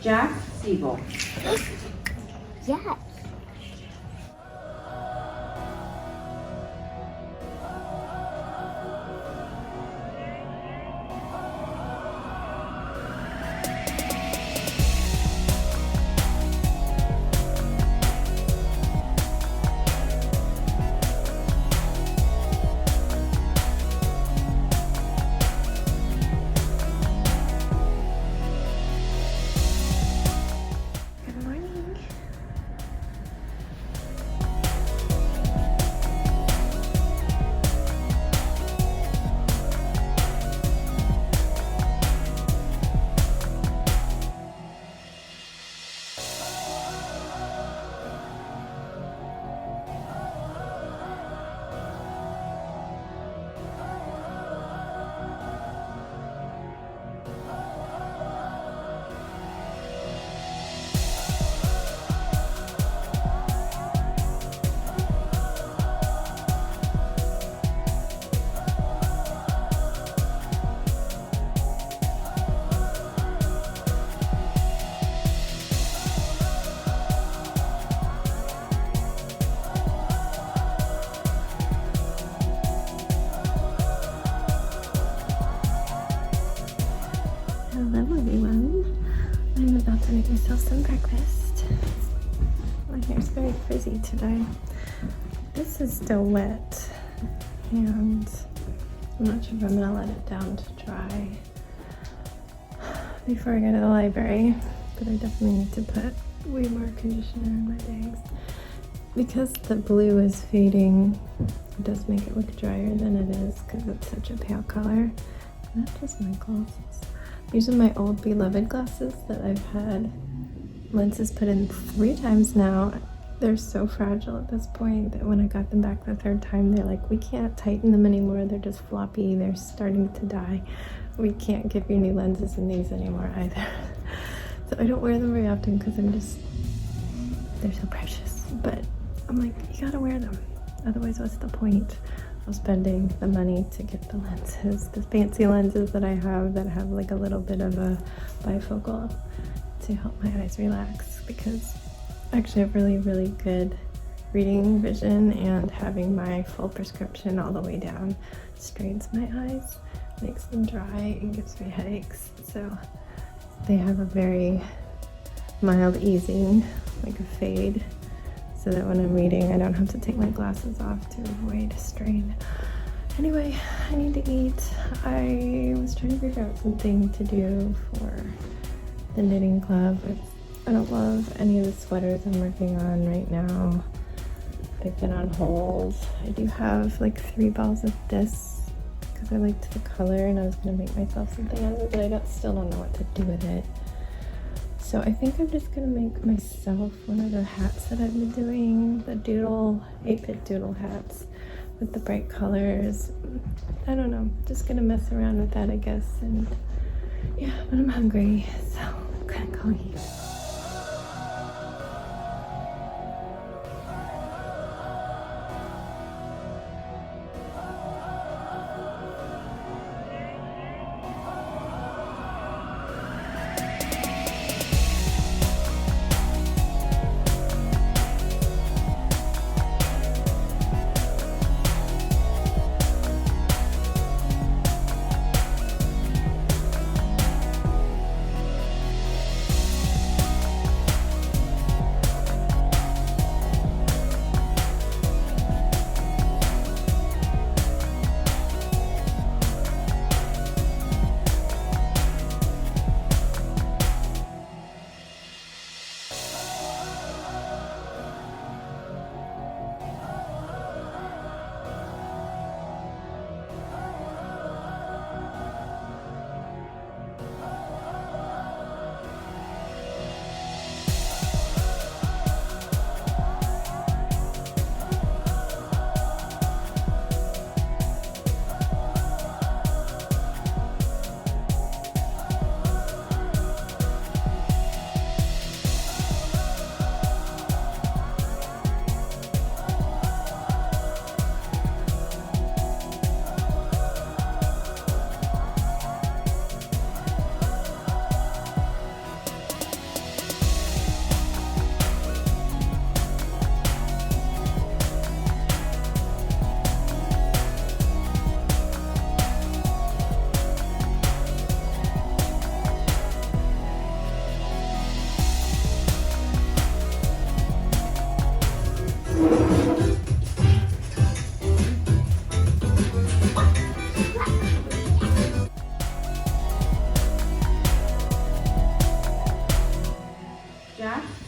Jack Siebel. Yes. Good morning. Hello everyone. I'm about to make myself some breakfast. My hair's very frizzy today. This is still wet and I'm not sure if I'm gonna let it down to dry before I go to the library, but I definitely need to put way more conditioner in my bangs. Because the blue is fading, it does make it look drier than it is because it's such a pale color. Not just my glasses. These are my old beloved glasses that I've had lenses put in 3 times now. They're so fragile at this point that when I got them back the 3rd time, they're like, we can't tighten them anymore. They're just floppy. They're starting to die. We can't give you new lenses in these anymore either. So I don't wear them very often because they're so precious. But I'm like, you gotta wear them. Otherwise, what's the point of spending the money to get the lenses, the fancy lenses that I have that have like a little bit of a bifocal to help my eyes relax, because I actually have really, really good reading vision, and having my full prescription all the way down strains my eyes, makes them dry, and gives me headaches. So they have a very mild easing, like a fade, so that when I'm reading, I don't have to take my glasses off to avoid strain. Anyway, I need to eat. I was trying to figure out something to do for the knitting club. I don't love any of the sweaters I'm working on right now. They've been on hold. I do have like 3 balls of this because I liked the color and I was gonna make myself something out of it, but I still don't know what to do with it. So I think I'm just gonna make myself one of the hats that I've been doing, the doodle, 8-bit doodle hats with the bright colors. I don't know, just gonna mess around with that, I guess. And yeah, but I'm hungry, so I'm gonna go eat.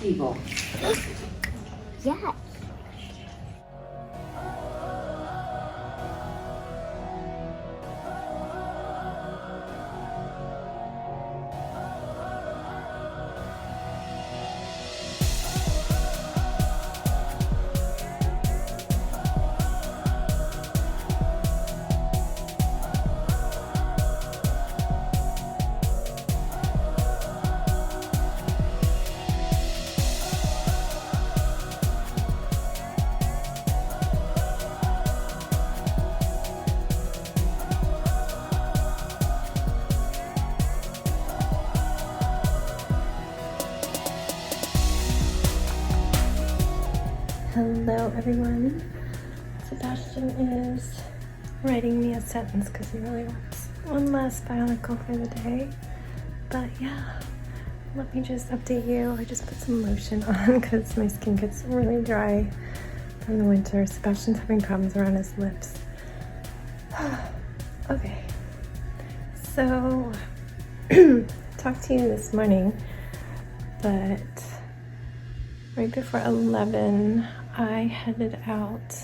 table. Yes. Hello everyone. Sebastian is writing me a sentence because he really wants one last biological for the day. But yeah, let me just update you. I just put some lotion on because my skin gets really dry from the winter. Sebastian's having problems around his lips. Okay, so talked to you this morning, but right before 11, I headed out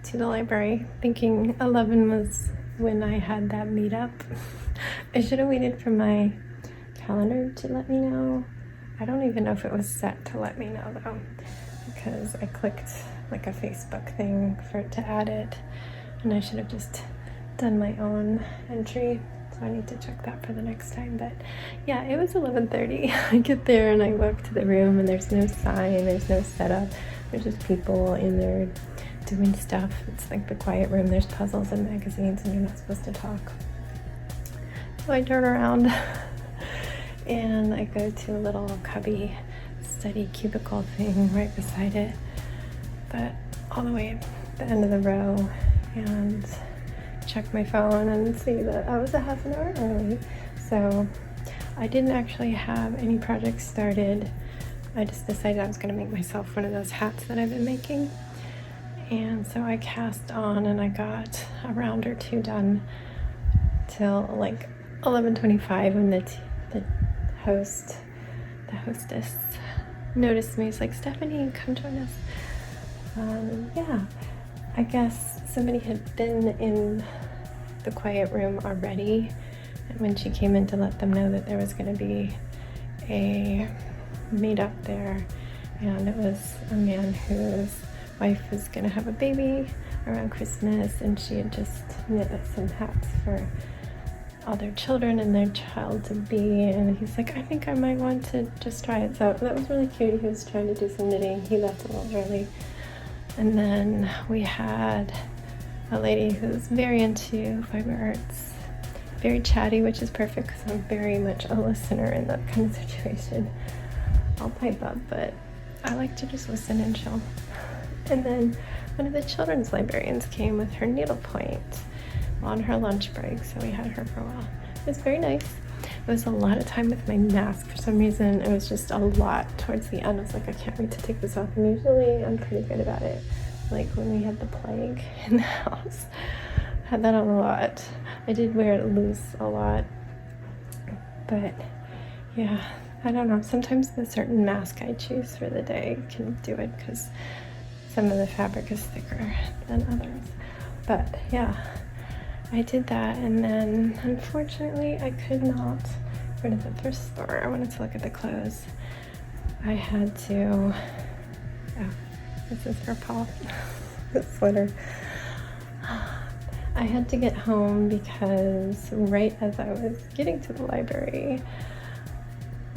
to the library thinking 11 was when I had that meetup. I should have waited for my calendar to let me know. I don't even know if it was set to let me know though, because I clicked like a Facebook thing for it to add it, and I should have just done my own entry. So I need to check that for the next time. But yeah, it was 11:30. I get there and I walk to the room and there's no sign, there's no setup. There's just people in there doing stuff. It's like the quiet room. There's puzzles and magazines and you're not supposed to talk. So I turn around and I go to a little cubby study cubicle thing right beside it, but all the way at the end of the row, and check my phone and see that I was a half an hour early. So I didn't actually have any projects started. I just decided I was going to make myself one of those hats that I've been making. And so I cast on and I got a round or two done till like 11:25 when the hostess noticed me. It's like, Stephanie, come join us. Yeah, I guess somebody had been in the quiet room already, and when she came in to let them know that there was going to be a meetup there, and it was a man whose wife was going to have a baby around Christmas, and she had just knit some hats for all their children and their child to be, and he's like, I think I might want to just try it. So that was really cute. He was trying to do some knitting. He left a little early. And then we had a lady who's very into fiber arts, very chatty, which is perfect because I'm very much a listener in that kind of situation. I'll pipe up, but I like to just listen and chill. And then one of the children's librarians came with her needlepoint on her lunch break, so we had her for a while. It was very nice. It was a lot of time with my mask. For some reason, it was just a lot towards the end. I was like, I can't wait to take this off. And usually I'm pretty good about it. Like when we had the plague in the house, I had that on a lot. I did wear it loose a lot. But yeah, I don't know. Sometimes the certain mask I choose for the day can do it because some of the fabric is thicker than others. But yeah, I did that, and then unfortunately I could not go to the thrift store. I wanted to look at the clothes. I had to, this is her paw, the sweater. I had to get home because right as I was getting to the library,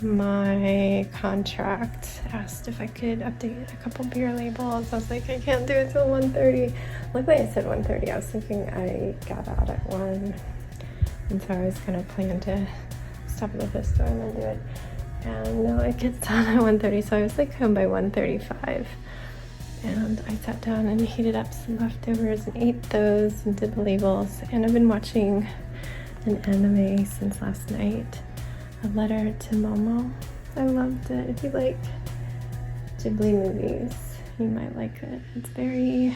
my contract asked if I could update a couple beer labels. I was like, I can't do it till 1:30. Luckily I said 1:30. I was thinking I got out at 1, and so I was gonna plan to stop at the thrift store and then do it. And no, it gets done at 1:30, so I was like home by 1:35. And I sat down and heated up some leftovers and ate those and did the labels. And I've been watching an anime since last night. A Letter to Momo. I loved it. If you like Ghibli movies, you might like it. It's very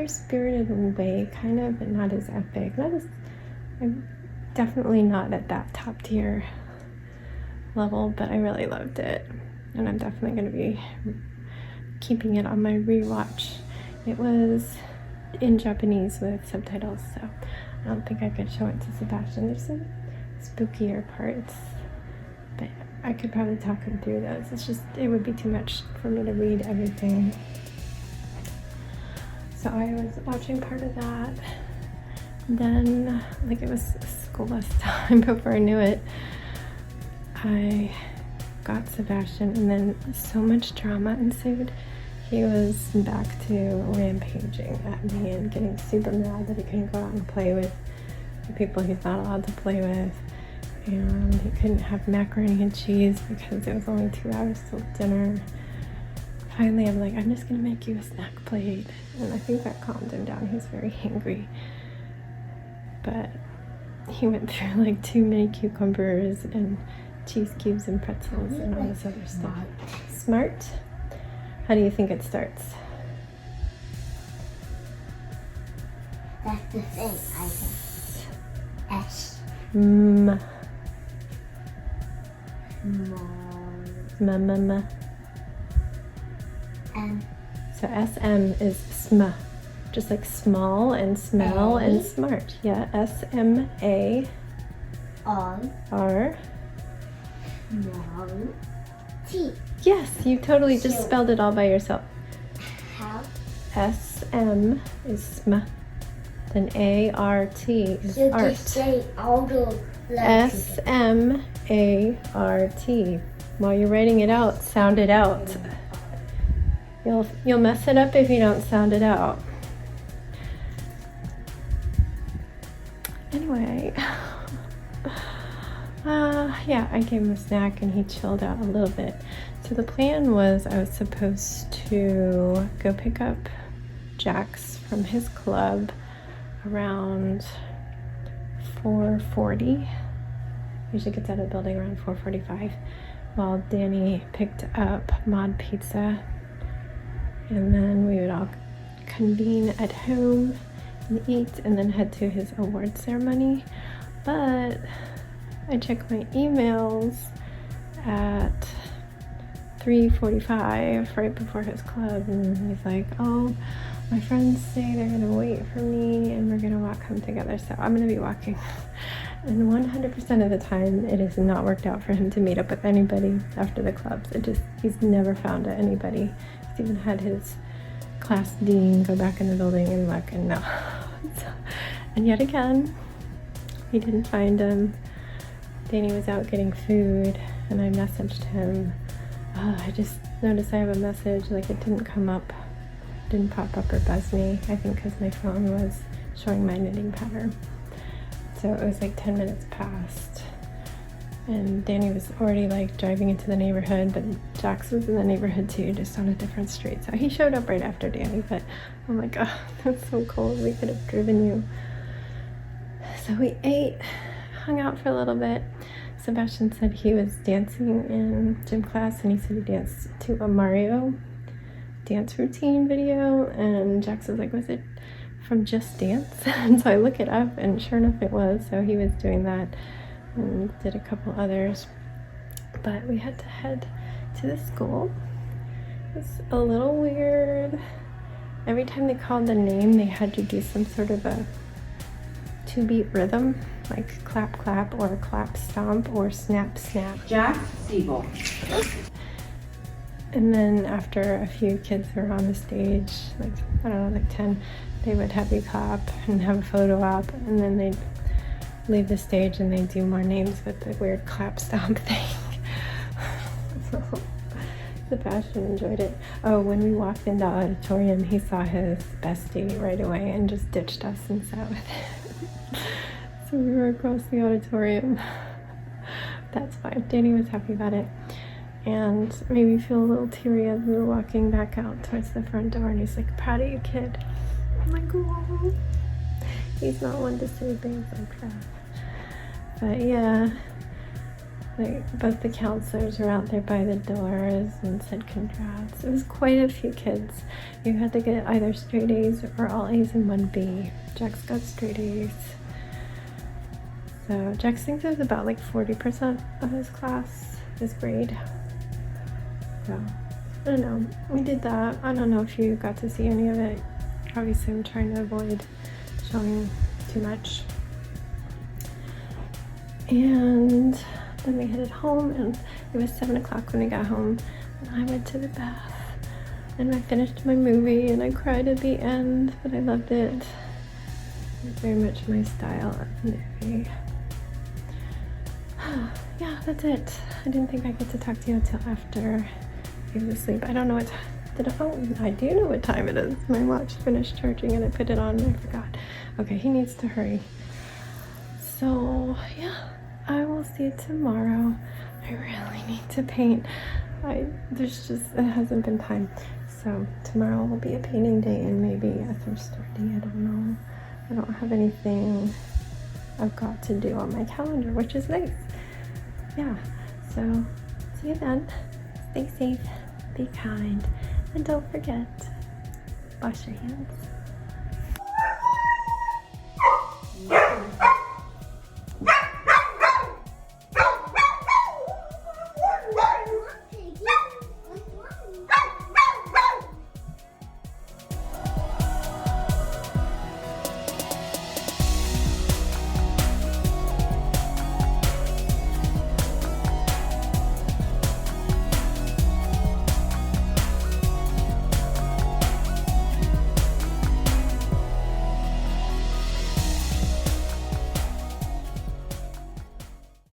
spirited way, kind of, but not as epic. I'm definitely not at that top tier level, but I really loved it. And I'm definitely going to be keeping it on my rewatch. It was in Japanese with subtitles, so I don't think I could show it to Sebastian. There's some spookier parts, but I could probably talk him through those. It's just, it would be too much for me to read everything. So I was watching part of that. Then, like, it was school bus time before I knew it, I got Sebastian, and then so much drama ensued. He was back to rampaging at me and getting super mad that he couldn't go out and play with the people he's not allowed to play with. And he couldn't have macaroni and cheese because it was only 2 hours till dinner. Finally, I'm like, I'm just gonna make you a snack plate. And I think that calmed him down. He was very angry. But he went through like too many cucumbers and cheese cubes and pretzels and all this other stuff. Smart? How do you think it starts? That's the thing, I think. S. M. Small. M. M. So SM is sm. Just like small and smell and smart. Yeah, SMA. R. R. Small. T. Yes, you totally just spelled it all by yourself. How? SM is sm. Then ART is So art. just say all the letters. SMART. While you're writing it out, sound it out. You'll mess it up if you don't sound it out. Anyway, yeah, I gave him a snack and he chilled out a little bit. So the plan was I was supposed to go pick up Jax from his club around 4:40. Usually gets out of the building around 4:45, while Danny picked up Mod Pizza, and then we would all convene at home and eat and then head to his award ceremony. But I checked my emails at 3:45 right before his club, and he's like, oh, my friends say they're gonna wait for me and we're gonna walk home together, so I'm gonna be walking. And 100% of the time it has not worked out for him to meet up with anybody after the clubs. He's never found anybody. He's even had his class dean go back in the building and look, and no. And yet again, he didn't find him. Danny was out getting food and I messaged him. I just noticed I have a message, like it didn't come up, didn't pop up or buzz me. I think because my phone was showing my knitting pattern. So it was like 10 minutes past. And Danny was already like driving into the neighborhood, but Jax was in the neighborhood too, just on a different street. So he showed up right after Danny, but I'm like, oh, that's so cold. We could have driven you. So we ate, hung out for a little bit. Sebastian said he was dancing in gym class, and he said he danced to a Mario dance routine video. And Jax was like, was it from Just Dance? And so I look it up, and sure enough it was. So he was doing that and did a couple others. But we had to head to the school. It was a little weird. Every time they called the name, they had to do some sort of a 2-beat rhythm, like clap clap or clap stomp or snap snap. Jack Siebel. And then after a few kids were on the stage, like, I don't know, like 10, they would have you clap and have a photo op, and then they'd leave the stage and they'd do more names with the weird clap stomp thing. So Sebastian enjoyed it. Oh, when we walked into the auditorium, he saw his bestie right away and just ditched us and sat with him. So we were across the auditorium. That's fine. Danny was happy about it. And made me feel a little teary as we were walking back out towards the front door, and he's like, proud of you, kid. I'm like, oh. He's not one to say things like that. But yeah, like both the counselors were out there by the doors and said congrats. It was quite a few kids. You had to get either straight A's or all A's and 1 B. Jax got straight A's. So Jax thinks it was about like 40% of his class his grade. So, I don't know. We did that. I don't know if you got to see any of it. Obviously, I'm trying to avoid showing too much. And then we headed home, and it was 7 o'clock when we got home. And I went to the bath, and I finished my movie, and I cried at the end, but I loved it. It was very much my style of movie. Yeah, that's it. I didn't think I'd get to talk to you until after he was asleep. I don't know what I do know what time it is. My watch finished charging and I put it on and I forgot. Okay, he needs to hurry. So yeah, I will see you tomorrow. I really need to paint. It hasn't been time. So tomorrow will be a painting day and maybe a thrift store day. I don't know. I don't have anything I've got to do on my calendar, which is nice. Yeah, so see you then. Stay safe, be kind, and don't forget, wash your hands.